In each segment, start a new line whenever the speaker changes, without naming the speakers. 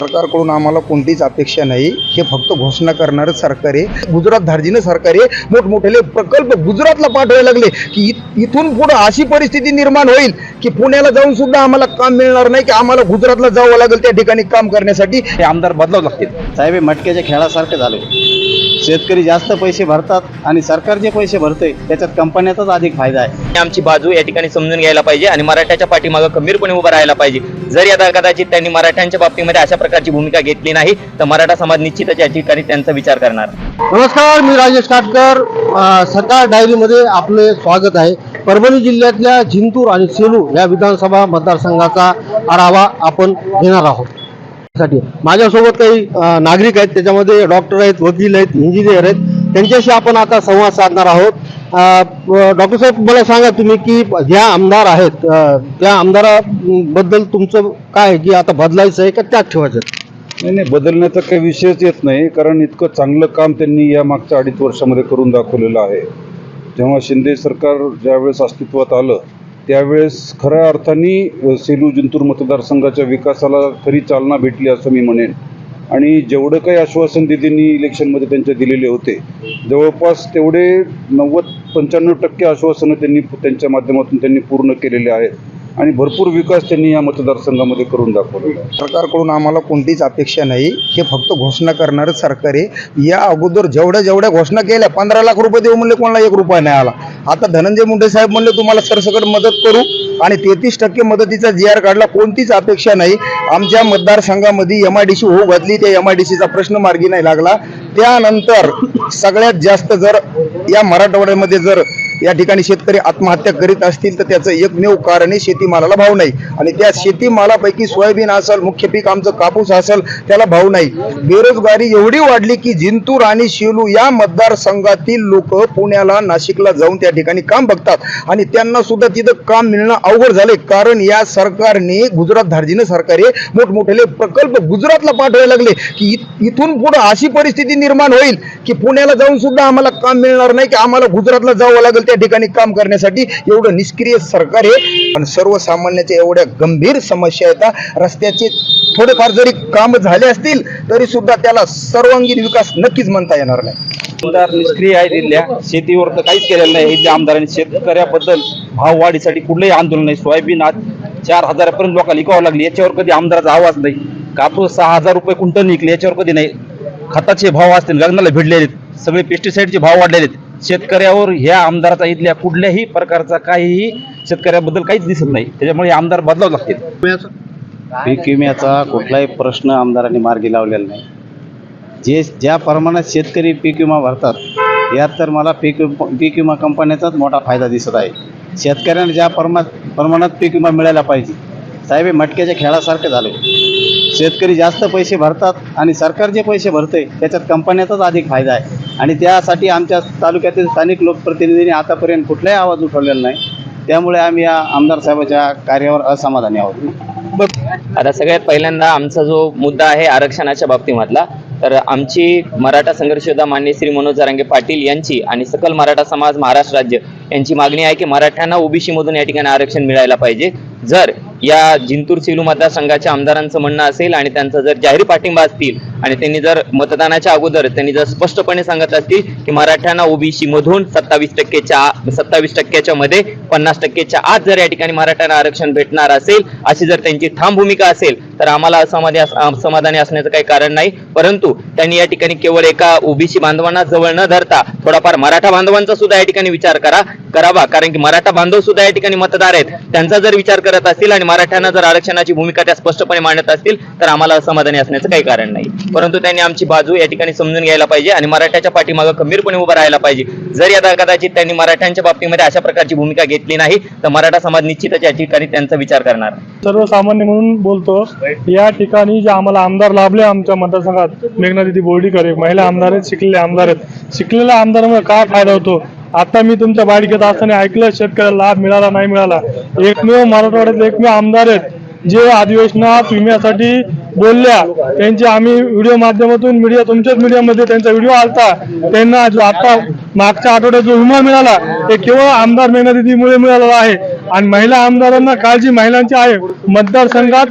सरकारकडून आम्हाला कोणतीच अपेक्षा नाही. हे फक्त घोषणा करणारं सरकार आहे. गुजरात धार्जिनं सरकार आहे. मोठमोठे प्रकल्प गुजरातला पाठवायला लागले की इथून पुढे अशी परिस्थिती निर्माण होईल की पुण्याला जाऊन सुद्धा आम्हाला काम मिळणार नाही, की आम्हाला गुजरातला जावं लागेल त्या ठिकाणी काम करण्यासाठी.
हे आमदार बदलावं लागतील.
साहेब हे मटक्याच्या खेळासारखं झालं. शेतकरी जास्त पैसे भरतात आणि सरकार जे पैसे भरते त्याच्यात कंपन्याचाच अधिक फायदा आहे.
आमची बाजू या ठिकाणी समजून घ्यायला पाहिजे आणि मराठ्याच्या पाठीमागे खंबीरपणे उभं राहायला पाहिजे. जर या कदाचित त्यांनी मराठ्यांच्या बाबतीमध्ये अशा प्रकारची भूमिका घेतली नाही तर मराठा समाज निश्चितच या ठिकाणी त्यांचा विचार करणार.
नमस्कार, मी राजेश काटकर. सकाळ डायरीमध्ये आपले स्वागत आहे. परभणी जिल्ह्यातल्या जिंतूर आणि सेलू या विधानसभा मतदारसंघाचा आढावा आपण घेणार आहोत. माझ्यासोबत काही नागरिक आहेत, त्याच्यामध्ये डॉक्टर आहेत, वकील आहेत, इंजिनियर आहेत. त्यांच्याशी आपण आता संवाद साधणार आहोत. डॉक्टर साहेब, मला सांगा तुम्ही की ज्या आमदार आहेत त्या आमदाराबद्दल तुमचं काय, की आता बदलायचं आहे का त्यात ठेवायचं?
नाही, बदलण्याचा काही विषयच येत नाही, कारण इतकं चांगलं काम त्यांनी या मागच्या 2.5 वर्षामध्ये करून दाखवलेलं आहे. जेव्हा शिंदे सरकार ज्यावेळेस अस्तित्वात आलं त्यावेळेस खऱ्या अर्थाने सेलू जिंतूर मतदारसंघाच्या विकासाला खरी चालना भेटली असं मी म्हणेन. आणि जेवढं काही आश्वासन दिदींनी इलेक्शनमध्ये त्यांच्या दिलेले होते, जवळपास तेवढे 90-95% आश्वासनं त्यांनी त्यांच्या माध्यमातून त्यांनी पूर्ण केलेले आहेत आणि भरपूर विकास त्यांनी या मतदारसंघामध्ये करून दाखवलेला आहे.
सरकारकडून आम्हाला कोणतीच अपेक्षा नाही. हे फक्त घोषणा करणारं सरकार आहे. या अगोदर जेवढ्या घोषणा केल्या, 15 लाख रुपये देऊ म्हणले, कोणाला 1 रुपया नाही आला. आता धनंजय मुंडे साहेब म्हणले तुम्हाला सरसकट मदत करू आणि 33% मदतीचा GR काढला. कोणतीच अपेक्षा नाही. आमच्या मतदारसंघामध्ये MIDC होऊ घातली, त्या MIDCचा प्रश्न मार्गी नाही लागला. त्यानंतर सगळ्यात जास्त जर या मराठवाड्यामध्ये जर या ठिकाणी शेतकरी आत्महत्या करीत असतील तर त्याचं एकमेव कारण आहे शेतीमालाला भाव नाही. आणि त्या शेतीमालापैकी सोयाबीन असेल, मुख्य पीक आमचं कापूस असेल, त्याला भाव नाही. बेरोजगारी एवढी वाढली की जिंतूर आणि सेलू या मतदारसंघातील लोक पुण्याला, नाशिकला जाऊन त्या ठिकाणी काम बघतात आणि त्यांना सुद्धा तिथं काम मिळणं अवघड झालंय. कारण या सरकारने, गुजरात धार्जिनं सरकार आहे, मोठमोठे प्रकल्प गुजरातला पाठवायला लागले की इथून पुढे अशी परिस्थिती निर्माण होईल की पुण्याला जाऊन सुद्धा आम्हाला काम मिळणार नाही, की आम्हाला गुजरातला जावं लागेल त्या ठिकाणी काम करण्यासाठी. एवढं निष्क्रिय सरकार आहे. पण सर्वसामान्याच्या एवढ्या गंभीर समस्या येतात. रस्त्याचे थोडेफार जरी काम झाले असतील तरी सुद्धा त्याला सर्वांगीण विकास नक्कीच म्हणता येणार नाही.
आमदार निष्क्रिय आहेत. इथल्या शेतीवर तर काहीच केलेलं नाही. इथल्या आमदारांनी शेतकऱ्याबद्दल भाववाढीसाठी कुठलंही आंदोलन नाही. सोयाबीन आज 4,000 पर्यंत लोकांना विकावं लागली, याच्यावर कधी आमदाराचा आवाज नाही. कापूस 6,000 रुपये क्विंटल निघले, याच्यावर कधी नाही. खताचे भाव असतील, लग्नाला भिडलेले आहेत, सगळे पेस्टिसाइडचे भाव वाढलेले आहेत. शेतकऱ्यावर ह्या आमदाराचा इथल्या कुठल्याही प्रकारचा काहीही शेतकऱ्याबद्दल काहीच दिसत नाही. त्याच्यामुळे आमदार बदलावं लागतील.
पीक विम्याचा कुठलाही प्रश्न आमदारांनी मार्गी लावलेला नाही. ज्या प्रमाणात शेतकरी पीक विमा भरतात यात तर मला पीक विमा कंपन्याचाच मोठा फायदा दिसत आहे. शेतकऱ्यांना ज्या प्रमाणात पीक विमा मिळायला पाहिजे. साहेब हे मटक्याच्या खेळासारखं झालं. शेतकरी जास्त पैसे भरतात आणि सरकार जे पैसे भरते त्याच्यात कंपन्याचाच अधिक फायदा आहे. आणि त्यासाठी आमच्या तालुक्यातील स्थानिक लोकप्रतिनिधींनी आतापर्यंत कुठलाही आवाज उठवलेला नाही. त्यामुळे आम्ही या आमदार साहेबाच्या कार्यावर असमाधानी आहोत.
आता सगळ्यात पहिल्यांदा आमचा जो मुद्दा आहे आरक्षणाच्या बाबतीमधला, तर आमची मराठा संघर्ष योद्धा माननीय श्री मनोज जरांगे पाटील यांची आणि सकल मराठा समाज महाराष्ट्र राज्य यांची मागणी आहे की मराठ्यांना OBC मधून या ठिकाणी आरक्षण मिळायला पाहिजे. जर या जिंतूर सेलू मतदारसंघाच्या आमदारांचं म्हणणं असेल आणि त्यांचा जर जाहीर पाठिंबा असतील आणि त्यांनी जर मतदानाच्या अगोदर त्यांनी जर स्पष्टपणे सांगत असतील की मराठ्यांना OBC मधून 27%च्या मध्ये 50%च्या आत जर या ठिकाणी मराठ्यांना आरक्षण भेटणार असेल, अशी जर त्यांची ठाम भूमिका असेल तर आम्हाला समाधानी असण्याचं काही कारण नाही. परंतु त्यांनी या ठिकाणी केवळ एका OBC बांधवांना जवळ न धरता थोडाफार मराठा बांधवांचा सुद्धा या ठिकाणी विचार करावा. कारण की मराठा बांधव सुद्धा या ठिकाणी मतदार आहेत. त्यांचा जर विचार करत असतील आणि मराठ्यांना जर आरक्षणाची भूमिका त्या स्पष्टपणे मांडत असतील तर आम्हाला असमाधानी असण्याचं काही कारण नाही. परंतु त्यांनी आमची बाजू या ठिकाणी समजून घ्यायला पाहिजे आणि मराठ्याच्या पाठीमागे खंबीरपणे उभं राहायला पाहिजे. जर या कदाचित त्यांनी मराठ्यांच्या बाबतीमध्ये अशा प्रकारची भूमिका घेतली नाही तर मराठा समाज निश्चितच या ठिकाणी त्यांचा विचार करणार.
सर्वसामान्य म्हणून बोलतो, या ठिकाणी जे आम्हाला आमदार लाभले आमच्या मतदारसंघात, मेघनादिदी बोर्डीकर एक महिला आमदार आहेत, शिकलेले आमदार आहेत. शिकलेल्या आमदारामुळे काय फायदा होतो? आता मी तुमच्या बाळगेत असताना ऐकलं शेतकऱ्याला लाभ मिळाला नाही मिळाला. एकमेव मराठवाड्यातले एकमेव आमदार आहेत जे अधिवेशनात विम्यासाठी बोलल्या त्यांचे आम्ही व्हिडिओ माध्यमातून मीडिया तुमच्याच मीडियामध्ये त्यांचा व्हिडिओ आलता. त्यांना जो आता मागच्या आठवड्यात जो विमा मिळाला ते केवळ आमदार मेघना दीदीमुळे मिळालेला आहे. आणि महिला आमदारांना काळजी महिलांची आहे. मतदारसंघात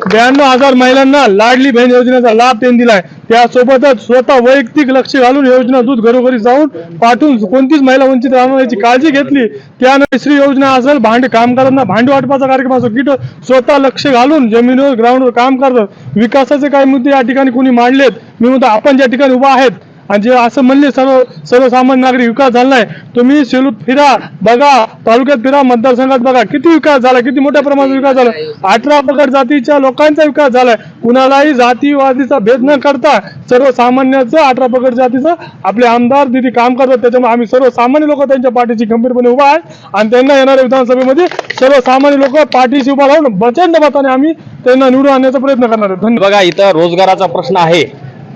92,000 महिलांना लाडली बहीण योजनेचा लाभ त्यांनी दिलाय. त्यासोबतच स्वतः वैयक्तिक लक्ष घालून योजना दूध घरोघरी जाऊन पाठवून कोणतीच महिला वंचित राहणार याची काळजी घेतली. त्यानंतर श्री योजना असेल, कामगारांना भांडी वाटपाचा कार्यक्रम असो, किट स्वतः लक्ष घालून जमिनीवर ग्राउंडवर काम करतात. विकासाचे काही मुद्दे या ठिकाणी कोणी मांडलेत. मी म्हणतो आपण ज्या ठिकाणी उभा आहेत आणि जे असं म्हणले सर्वसामान्य नागरिक विकास झाला नाही, तुम्ही सेलूत फिरा, बघा, तालुक्यात फिरा, मतदारसंघात बघा किती विकास झाला, किती मोठ्या प्रमाणात विकास झाला. 18 पगड जातीच्या लोकांचा विकास झालाय. कुणालाही जातीवादीचा भेद न करता सर्वसामान्याचं 18 पगड जातीचं आपले आमदार दिदी काम करतात. त्याच्यामुळे आम्ही सर्वसामान्य लोक त्यांच्या पाठीशी खंबीरपणे उभा आहे आणि त्यांना येणाऱ्या विधानसभेमध्ये सर्वसामान्य लोक पाठीशी उभा राहून प्रचंड मताने आम्ही त्यांना निवडून आणण्याचा प्रयत्न करणार आहोत. धन्यवाद.
बघा, इथं रोजगाराचा प्रश्न आहे,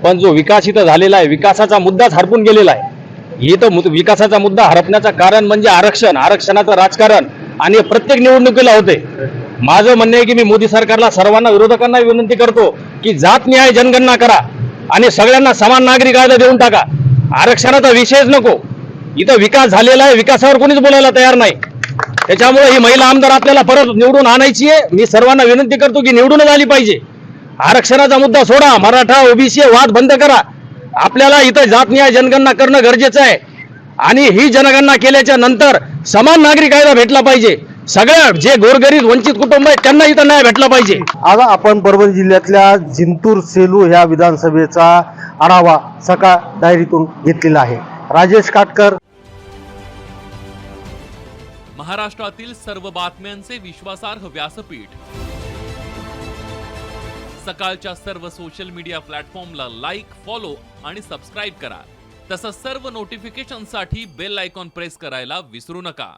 पण जो विकास इथं झालेला आहे, विकासाचा मुद्दाच हरपून गेलेला आहे. इथं विकासाचा मुद्दा हरपण्याचं कारण म्हणजे आरक्षणाचं राजकारण आणि प्रत्येक निवडणुकीला होते. माझं म्हणणं आहे की मी मोदी सरकारला, सर्वांना, विरोधकांना विनंती करतो की जातनिहाय जनगणना करा आणि सगळ्यांना समान नागरी कायदा देऊन टाका. आरक्षणाचा विषयच नको. इथं विकास झालेला आहे, विकासावर कोणीच बोलायला तयार नाही. त्याच्यामुळे ही महिला आमदार आपल्याला परत निवडून आणायची आहे. मी सर्वांना विनंती करतो की निवडून आली पाहिजे. आरक्षणाचा मुद्दा सोडा, मराठा ओबीसी वाद बंद करा. आपल्याला इथं जातनिहाय जनगणना करणं गरजेचं आहे आणि ही जनगणना केल्याच्या नंतर समान नागरी कायदा भेटला पाहिजे. सगळ्या जे गोरगरीब वंचित कुटुंब आहेत त्यांना इथं न्याय भेटला पाहिजे.
आज आपण परभणी जिल्ह्यातल्या जिंतूर सेलू ह्या विधानसभेचा आढावा सकाळ डायरीतून घेतलेला आहे. राजेश काटकर.
महाराष्ट्रातील सर्व बातम्यांचे विश्वासार्ह व्यासपीठ सकाळच्या सर्व सोशल मीडिया प्लॅटफॉर्मला लाईक, फॉलो आणि सबस्क्राईब करा. तसंच सर्व नोटिफिकेशनसाठी बेल आयकॉन प्रेस करायला विसरू नका.